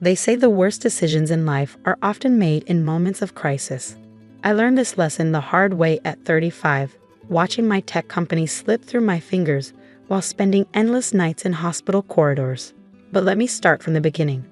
They say the worst decisions in life are often made in moments of crisis. I learned this lesson the hard way at 35, watching my tech company slip through my fingers while spending endless nights in hospital corridors. But let me start from the beginning.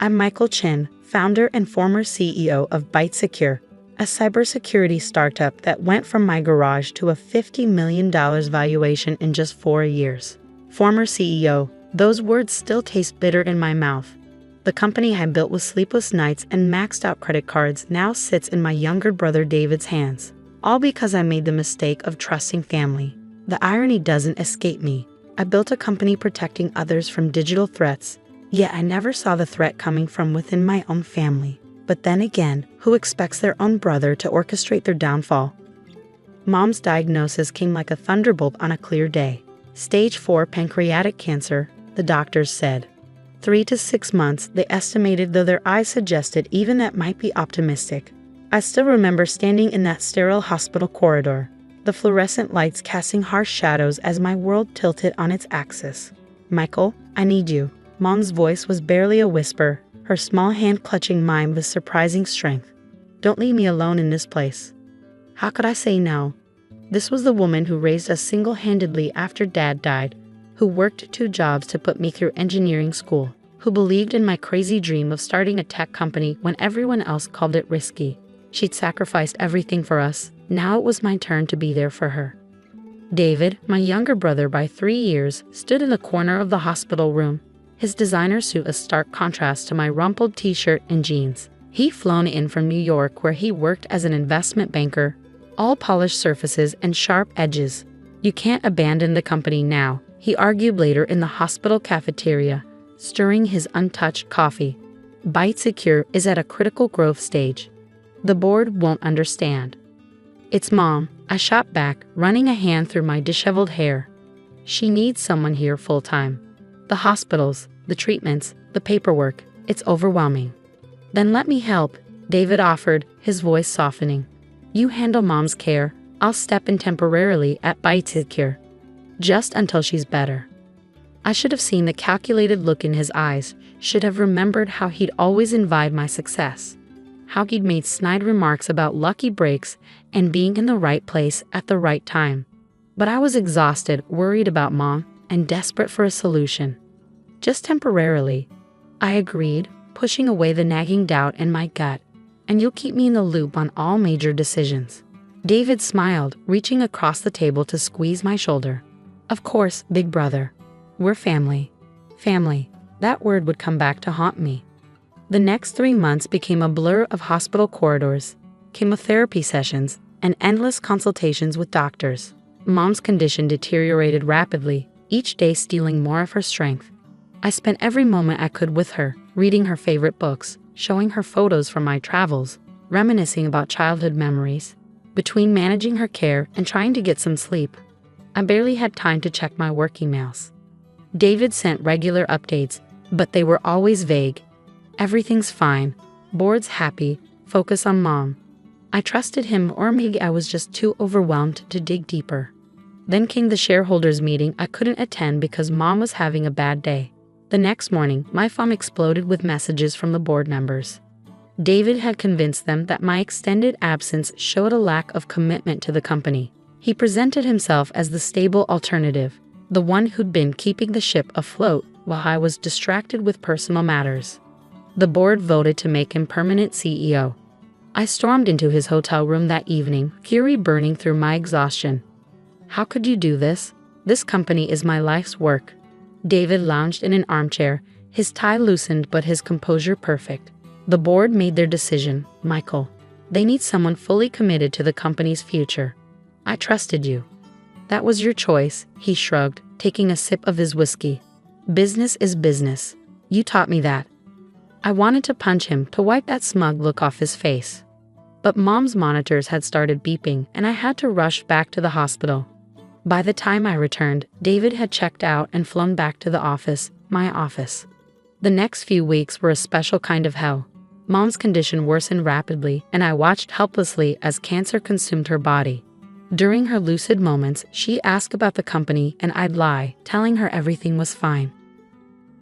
I'm Michael Chin, founder and former CEO of ByteSecure, a cybersecurity startup that went from my garage to a $50 million valuation in just 4 years. Former CEO, those words still taste bitter in my mouth. The company I built with sleepless nights and maxed out credit cards now sits in my younger brother David's hands, all because I made the mistake of trusting family. The irony doesn't escape me. I built a company protecting others from digital threats, yet I never saw the threat coming from within my own family. But then again, who expects their own brother to orchestrate their downfall? Mom's diagnosis came like a thunderbolt on a clear day. Stage 4 pancreatic cancer, the doctors said. 3 to 6 months, they estimated, though their eyes suggested even that might be optimistic. I still remember standing in that sterile hospital corridor, the fluorescent lights casting harsh shadows as my world tilted on its axis. "Michael, I need you." Mom's voice was barely a whisper, her small hand clutching mine with surprising strength. "Don't leave me alone in this place." How could I say no? This was the woman who raised us single-handedly after Dad died, who worked 2 jobs to put me through engineering school, who believed in my crazy dream of starting a tech company when everyone else called it risky. She'd sacrificed everything for us. Now it was my turn to be there for her. David, my younger brother by 3 years, stood in the corner of the hospital room, his designer suit a stark contrast to my rumpled t-shirt and jeans. He'd flown in from New York, where he worked as an investment banker, all polished surfaces and sharp edges. "You can't abandon the company now," he argued later in the hospital cafeteria, stirring his untouched coffee. "ByteSecure is at a critical growth stage. The board won't understand." "It's Mom," I shot back, running a hand through my disheveled hair. "She needs someone here full-time. The hospitals, the treatments, the paperwork, it's overwhelming." "Then let me help," David offered, his voice softening. "You handle Mom's care, I'll step in temporarily at ByteSecure. Just until she's better." I should have seen the calculated look in his eyes, should have remembered how he'd always envied my success, how he'd made snide remarks about lucky breaks and being in the right place at the right time. But I was exhausted, worried about Mom, and desperate for a solution. "Just temporarily," I agreed, pushing away the nagging doubt in my gut. "And you'll keep me in the loop on all major decisions." David smiled, reaching across the table to squeeze my shoulder. "Of course, big brother. We're family." Family. That word would come back to haunt me. The next 3 months became a blur of hospital corridors, chemotherapy sessions, and endless consultations with doctors. Mom's condition deteriorated rapidly, each day stealing more of her strength. I spent every moment I could with her, reading her favorite books, showing her photos from my travels, reminiscing about childhood memories. Between managing her care and trying to get some sleep, I barely had time to check my work emails. David sent regular updates, but they were always vague. "Everything's fine. Board's happy. Focus on Mom." I trusted him, or maybe I was just too overwhelmed to dig deeper. Then came the shareholders meeting I couldn't attend because Mom was having a bad day. The next morning, my phone exploded with messages from the board members. David had convinced them that my extended absence showed a lack of commitment to the company. He presented himself as the stable alternative, the one who'd been keeping the ship afloat while I was distracted with personal matters. The board voted to make him permanent CEO. I stormed into his hotel room that evening, fury burning through my exhaustion. "How could you do this? This company is my life's work." David lounged in an armchair, his tie loosened but his composure perfect. "The board made their decision, Michael. They need someone fully committed to the company's future. I trusted you." "That was your choice," he shrugged, taking a sip of his whiskey. "Business is business. You taught me that." I wanted to punch him to wipe that smug look off his face. But Mom's monitors had started beeping and I had to rush back to the hospital. By the time I returned, David had checked out and flown back to the office, my office. The next few weeks were a special kind of hell. Mom's condition worsened rapidly, and I watched helplessly as cancer consumed her body. During her lucid moments, she asked about the company and I'd lie, telling her everything was fine.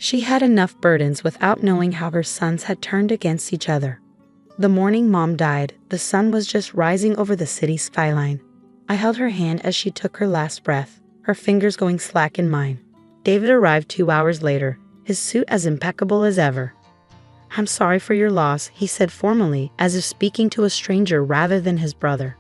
She had enough burdens without knowing how her sons had turned against each other. The morning Mom died, the sun was just rising over the city skyline. I held her hand as she took her last breath, her fingers going slack in mine. David arrived 2 hours later, his suit as impeccable as ever. "I'm sorry for your loss," he said formally, as if speaking to a stranger rather than his brother.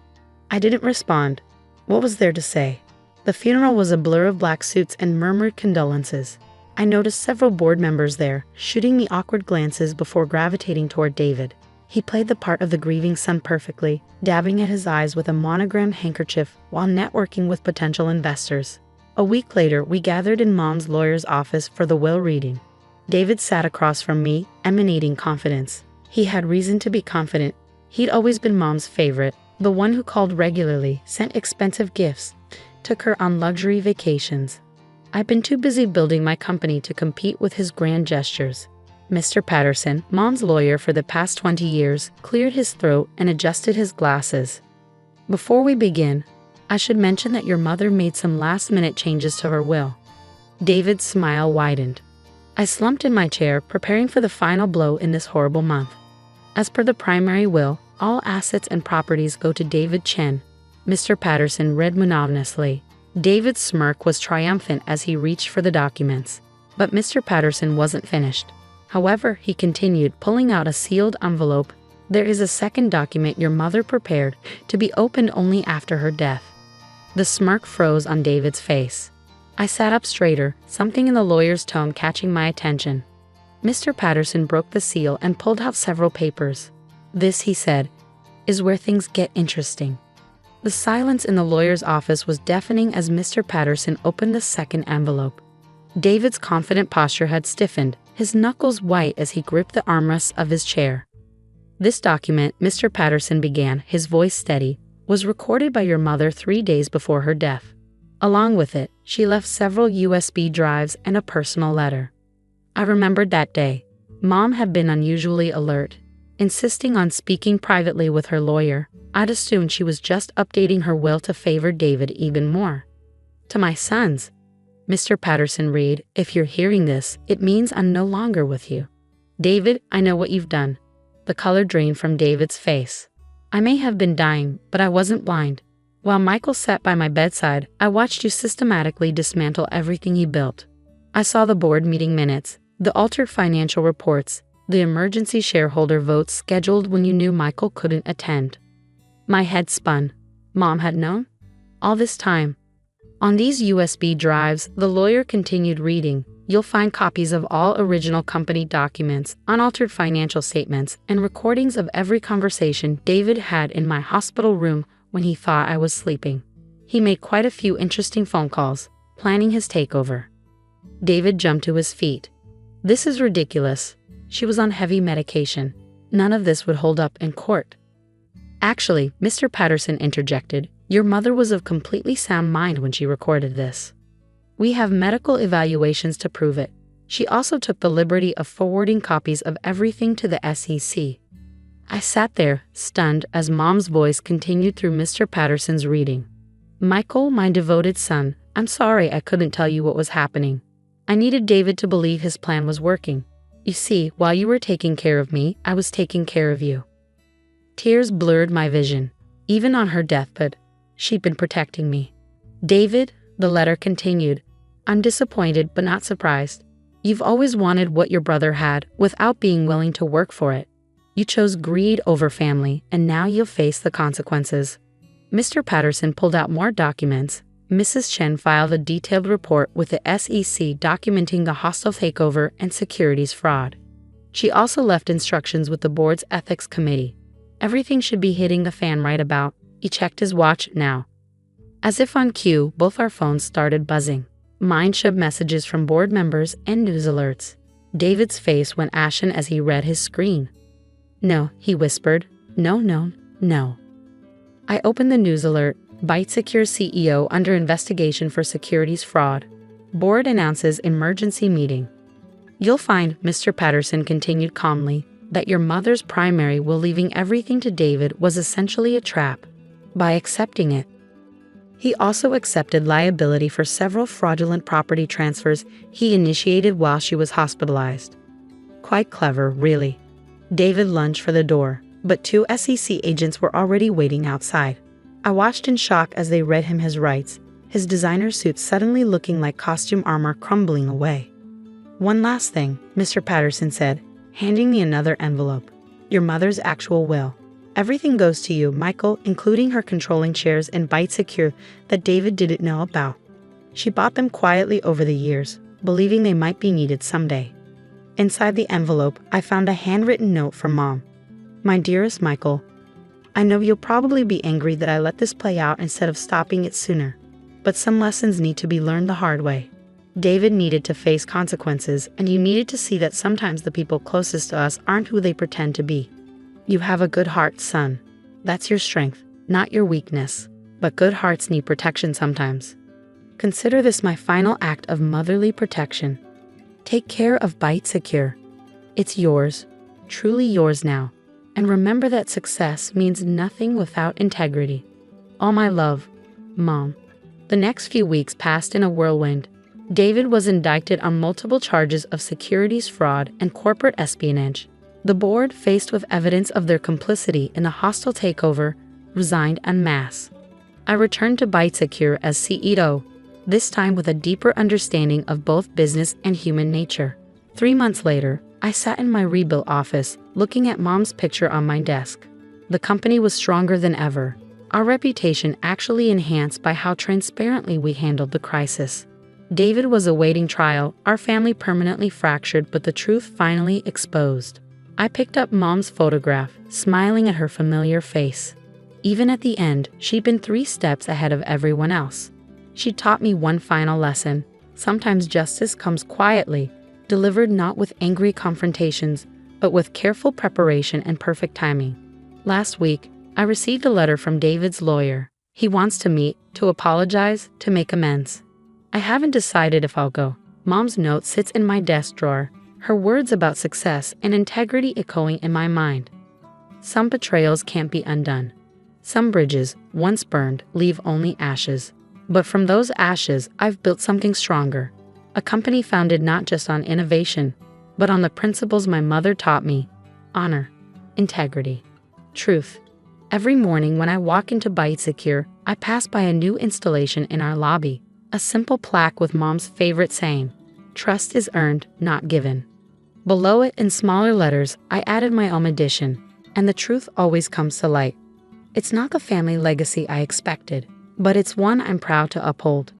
I didn't respond. What was there to say? The funeral was a blur of black suits and murmured condolences. I noticed several board members there, shooting me awkward glances before gravitating toward David. He played the part of the grieving son perfectly, dabbing at his eyes with a monogrammed handkerchief while networking with potential investors. A week later, we gathered in Mom's lawyer's office for the will reading. David sat across from me, emanating confidence. He had reason to be confident. He'd always been Mom's favorite, the one who called regularly, sent expensive gifts, took her on luxury vacations. I'd been too busy building my company to compete with his grand gestures. Mr. Patterson, Mom's lawyer for the past 20 years, cleared his throat and adjusted his glasses. "Before we begin, I should mention that your mother made some last-minute changes to her will." David's smile widened. I slumped in my chair, preparing for the final blow in this horrible month. As per the primary will, all assets and properties go to David Chen, Mr. Patterson read monotonously. David's smirk was triumphant as he reached for the documents. But Mr. Patterson wasn't finished. However, he continued, pulling out a sealed envelope. "There is a second document your mother prepared to be opened only after her death." The smirk froze on David's face. I sat up straighter, something in the lawyer's tone catching my attention. Mr. Patterson broke the seal and pulled out several papers. "This," he said, "is where things get interesting." The silence in the lawyer's office was deafening as Mr. Patterson opened the second envelope. David's confident posture had stiffened, his knuckles white as he gripped the armrests of his chair. "This document," Mr. Patterson began, his voice steady, "was recorded by your mother 3 days before her death. Along with it, she left several USB drives and a personal letter." I remembered that day. Mom had been unusually alert, insisting on speaking privately with her lawyer. I'd assumed she was just updating her will to favor David even more. "To my sons," Mr. Patterson read, "if you're hearing this, it means I'm no longer with you. David, I know what you've done." The color drained from David's face. "I may have been dying, but I wasn't blind. While Michael sat by my bedside, I watched you systematically dismantle everything he built. I saw the board meeting minutes, the altered financial reports, the emergency shareholder votes scheduled when you knew Michael couldn't attend." My head spun. Mom had known? All this time. On these USB drives, the lawyer continued reading, "You'll find copies of all original company documents, unaltered financial statements, and recordings of every conversation David had in my hospital room when he thought I was sleeping. He made quite a few interesting phone calls, planning his takeover." David jumped to his feet. "This is ridiculous. She was on heavy medication. None of this would hold up in court." "Actually," Mr. Patterson interjected, "your mother was of completely sound mind when she recorded this. We have medical evaluations to prove it. She also took the liberty of forwarding copies of everything to the SEC." I sat there, stunned, as Mom's voice continued through Mr. Patterson's reading. "Michael, my devoted son, I'm sorry I couldn't tell you what was happening. I needed David to believe his plan was working. You see, while you were taking care of me, I was taking care of you." Tears blurred my vision. Even on her deathbed, she'd been protecting me. "David," the letter continued, "I'm disappointed but not surprised. You've always wanted what your brother had without being willing to work for it. You chose greed over family, and now you'll face the consequences." Mr. Patterson pulled out more documents. Mrs. Chen filed a detailed report with the SEC documenting the hostile takeover and securities fraud. She also left instructions with the board's ethics committee. Everything should be hitting the fan right about. He checked his watch now. As if on cue, both our phones started buzzing. Mine showed messages from board members and news alerts. David's face went ashen as he read his screen. "No," he whispered. "No, no, no." I opened the news alert. ByteSecure CEO under investigation for securities fraud. Board announces emergency meeting. "You'll find," Mr. Patterson continued calmly, "that your mother's primary will leaving everything to David was essentially a trap. By accepting it, He also accepted liability for several fraudulent property transfers he initiated while she was hospitalized. Quite clever, really. David lunged for the door, but two SEC agents were already waiting outside. I watched in shock as they read him his rights, his designer suit suddenly looking like costume armor crumbling away. "One last thing," Mr. Patterson said, handing me another envelope. "Your mother's actual will. Everything goes to you, Michael, including her controlling shares in Byte Secure that David didn't know about. She bought them quietly over the years, believing they might be needed someday." Inside the envelope, I found a handwritten note from Mom. "My dearest Michael, I know you'll probably be angry that I let this play out instead of stopping it sooner, but some lessons need to be learned the hard way. David needed to face consequences, and you needed to see that sometimes the people closest to us aren't who they pretend to be. You have a good heart, son. That's your strength, not your weakness, but good hearts need protection sometimes. Consider this my final act of motherly protection. Take care of Byte Secure. It's yours, truly yours now. And remember that success means nothing without integrity. All my love, Mom." The next few weeks passed in a whirlwind. David was indicted on multiple charges of securities fraud and corporate espionage. The board, faced with evidence of their complicity in a hostile takeover, resigned en masse. I returned to Byte Secure as CEO, this time with a deeper understanding of both business and human nature. 3 months later, I sat in my rebuilt office, looking at Mom's picture on my desk. The company was stronger than ever, our reputation actually enhanced by how transparently we handled the crisis. David was awaiting trial, our family permanently fractured, but the truth finally exposed. I picked up Mom's photograph, smiling at her familiar face. Even at the end, she'd been 3 steps ahead of everyone else. She taught me one final lesson. Sometimes justice comes quietly, delivered not with angry confrontations, but with careful preparation and perfect timing. Last week, I received a letter from David's lawyer. He wants to meet, to apologize, to make amends. I haven't decided if I'll go. Mom's note sits in my desk drawer, her words about success and integrity echoing in my mind. Some betrayals can't be undone. Some bridges, once burned, leave only ashes. But from those ashes, I've built something stronger. A company founded not just on innovation, but on the principles my mother taught me: honor, integrity, truth. Every morning when I walk into Byte Secure, I pass by a new installation in our lobby, a simple plaque with Mom's favorite saying, "Trust is earned, not given." Below it, in smaller letters, I added my own addition, and the truth always comes to light. It's not the family legacy I expected, but it's one I'm proud to uphold.